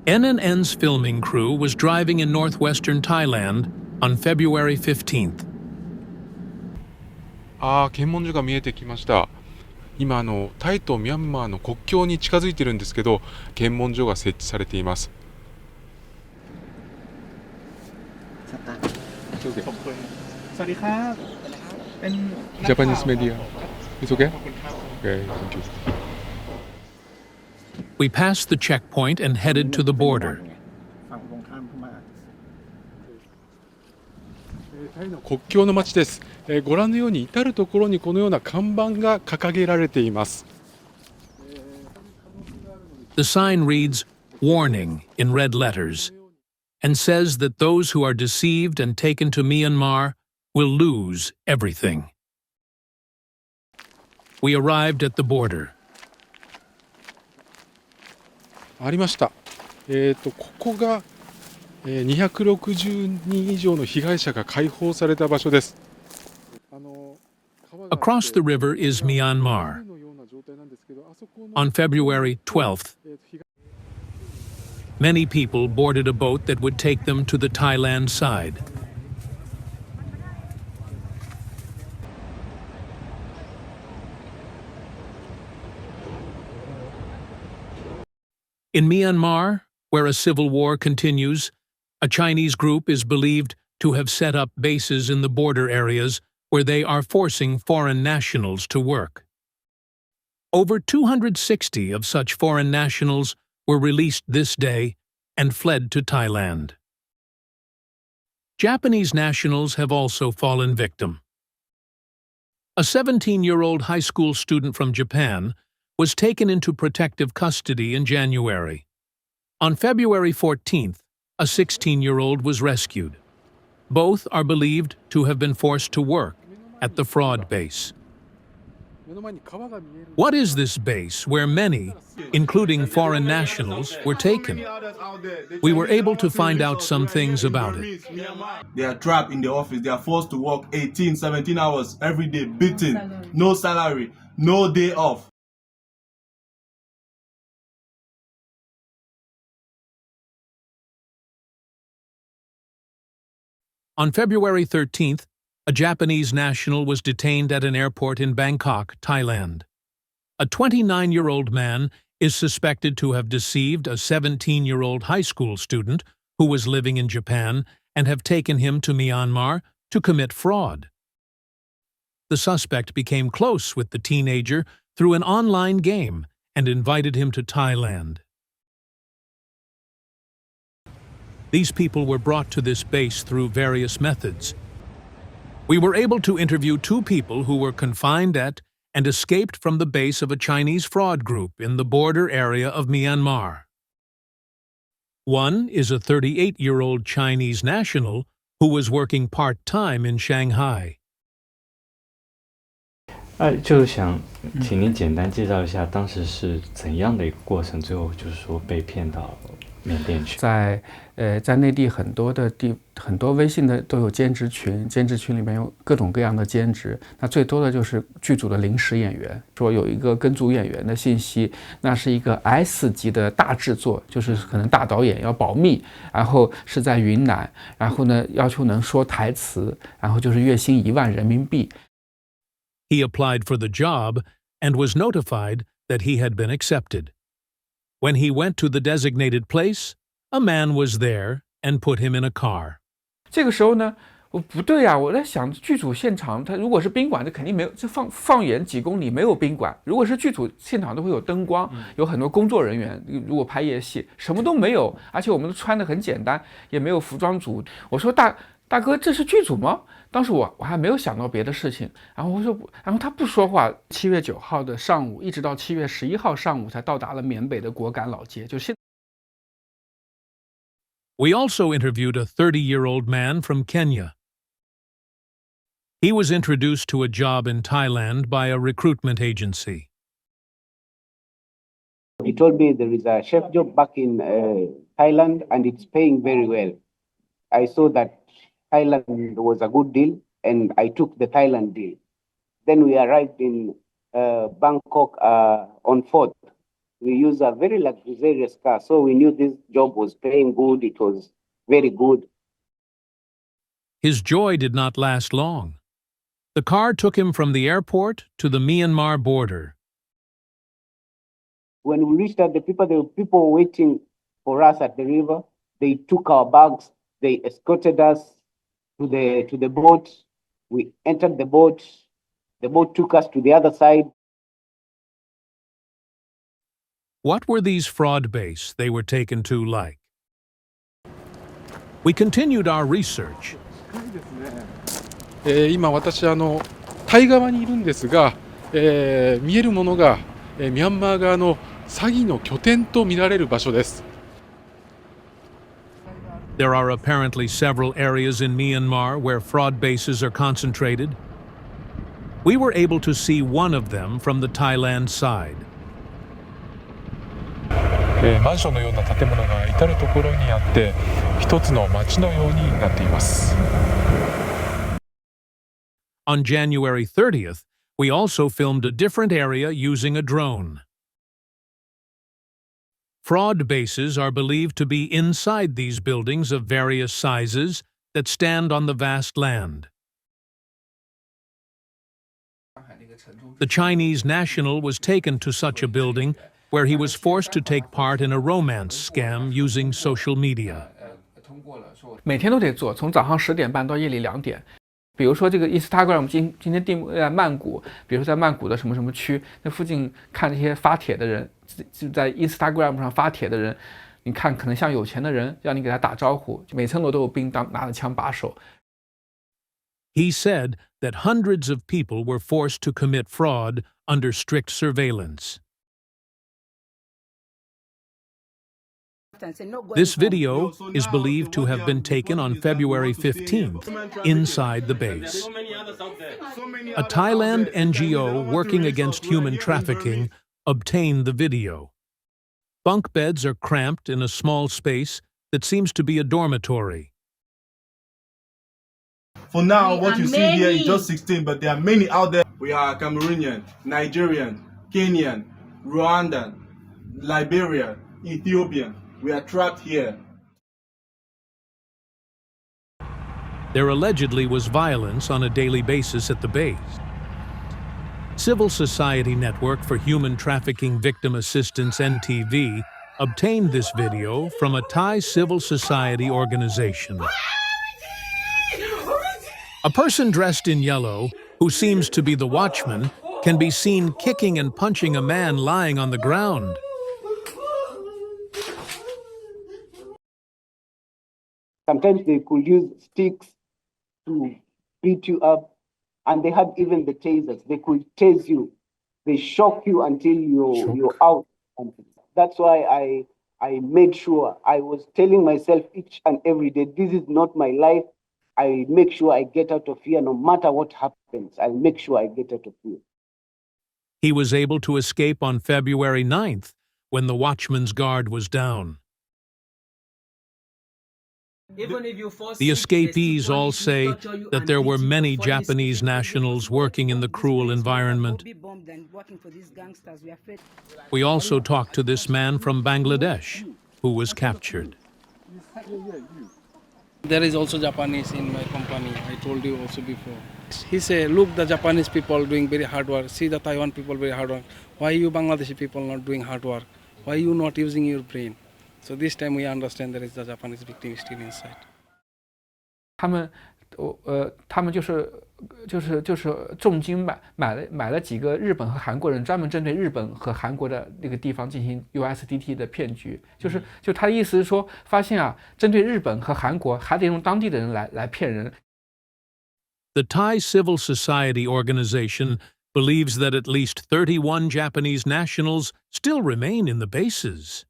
NNN's filming crew was driving in northwestern Thailand on February 15th. 検問所が見えてきました。今タイとミャンマーの国境に近づいてるんですけど、検問所が設置されています。Japanese media. It's okay? Okay, thank you. We passed the checkpoint and headed to the border. タイの国境の町です。ご覧のように至るところにこのような看板が掲げられています。The sign reads, "Warning" in red letters, and says that those who are deceived and taken to Myanmar will lose everything. We arrived at the border. ありました。ここが260人以上の被害者が解放された場所です。Across the river is Myanmar. On February 12th, many people boarded a boat that would take them to the Thailand side. In Myanmar, where a civil war continues, a Chinese group is believed to have set up bases in the border areas where they are forcing foreign nationals to work. Over 260 of such foreign nationals were released this day and fled to Thailand. Japanese nationals have also fallen victim. A 17-year-old high school student from Japan was taken into protective custody in January. On February 14th, a 16-year-old was rescued. Both are believed to have been forced to work at the fraud base. What is this base where many, including foreign nationals, were taken? We were able to find out some things about it. They are trapped in the office. They are forced to work 18, 17 hours every day, beaten, no salary, no day off. On February 13th, a Japanese national was detained at an airport in Bangkok, Thailand. A 29-year-old man is suspected to have deceived a 17-year-old high school student who was living in Japan and have taken him to Myanmar to commit fraud. The suspect became close with the teenager through an online game and invited him to Thailand. These people were brought to this base through various methods. We were able to interview two people who were confined at and escaped from the base of a Chinese fraud group in the border area of Myanmar. One is a 38-year-old Chinese national who was working part-time in Shanghai. 就想请您简单介绍一下当时是怎样的一个过程，最后就是说被骗到缅甸去。在内地很多微信的都有兼职群，兼职群里面有各种各样的兼职。那最多的就是剧组的临时演员，说有一个跟组演员的信息，那是一个 S 级的大制作，就是可能大导演要保密，然后是在云南，然后呢要求能说台词，然后就是月薪1万人民币。He applied for the job and was notified that he had been accepted. When he went to the designated place, a man was there and put him in a car. 这个时候呢，我不对啊！我在想，剧组现场，它如果是宾馆，这肯定没有，这放远几公里没有宾馆。如果是剧组现场，都会有灯光，有很多工作人员。如果拍夜戏，什么都没有，而且我们都穿得很简单，也没有服装组。我说大哥，这是剧组吗？当时我还没有想到别的事情，然后然后他不说话。7月9号的上午，一直到7月11号上午才到达了缅北的果敢老街，就现。We also interviewed a 30-year-old man from Kenya. He was introduced to a job in Thailand by a recruitment agency. He told me there is a chef job back in Thailand and it's paying very well. I saw that Thailand was a good deal and I took the Thailand deal. Then we arrived in Bangkok on 4th. We use a very luxurious car, so we knew this job was paying good. It was very good. His joy did not last long. The car took him from the airport to the Myanmar border. When we reached out, there were people waiting for us at the river. They took our bags. They escorted us to the boat. We entered the boat. The boat took us to the other side. What were these fraud bases they were taken to like? We continued our research. 今私タイ側にいるんですが、見えるものが、ミャンマー側の詐欺の拠点と見られる場所です。There are apparently several areas in Myanmar where fraud bases are concentrated. We were able to see one of them from the Thailand side. マンションのような建物が至るところにあって、一つの町のようになっています。On January 30th, we also filmed a different area using a drone. Fraud bases are believed to be inside these buildings of various sizes that stand on the vast land. The Chinese national was taken to such a building where he was forced to take part in a romance scam using social media. 每天都得做，从早上10点半到夜里2点。比如说这个 Instagram 今天定在曼谷，比如说在曼谷的什么什么区，那附近看这些发帖的人，就在 Instagram 上发帖的人，你看可能像有钱的人，让你给他打招呼，每层楼都有兵拿着枪把守。He said that hundreds of people were forced to commit fraud under strict surveillance. This video is believed to have been taken on February 15th inside the base. A Thailand NGO working against human trafficking obtained the video. Bunk beds are cramped in a small space that seems to be a dormitory. For now, what you see here is just 16, but there are many out there. We are Cameroonian, Nigerian, Kenyan, Rwandan, Liberia, Ethiopian. We are trapped here. There allegedly was violence on a daily basis at the base. Civil Society Network for Human Trafficking Victim Assistance NTV obtained this video from a Thai civil society organization. A person dressed in yellow, who seems to be the watchman, can be seen kicking and punching a man lying on the ground. Sometimes they could use sticks to beat you up, and they had even the tasers. They could tase you. They shock you until you're out. And that's why I made sure I was telling myself each and every day, this is not my life. I make sure I get out of here no matter what happens. I'll make sure I get out of here. He was able to escape on February 9th when the watchman's guard was down. The escapees all say that there were many Japanese nationals working in the cruel environment. We also talked to this man from Bangladesh, who was captured. There is also Japanese in my company, I told you also before. He said, look, the Japanese people doing very hard work. See the Taiwan people very hard work. Why you Bangladeshi people not doing hard work? Why you not using your brain? So this time we understand there is the Japanese victim still inside. 他们就是重金买了几个日本和韩国人，专门针对日本和韩国的那个地方进行 USDT 的骗局。就他的意思是说，发现啊，针对日本和韩国还得用当地的人来骗人。The Thai Civil Society Organization believes that at least 31 Japanese nationals still remain in the bases.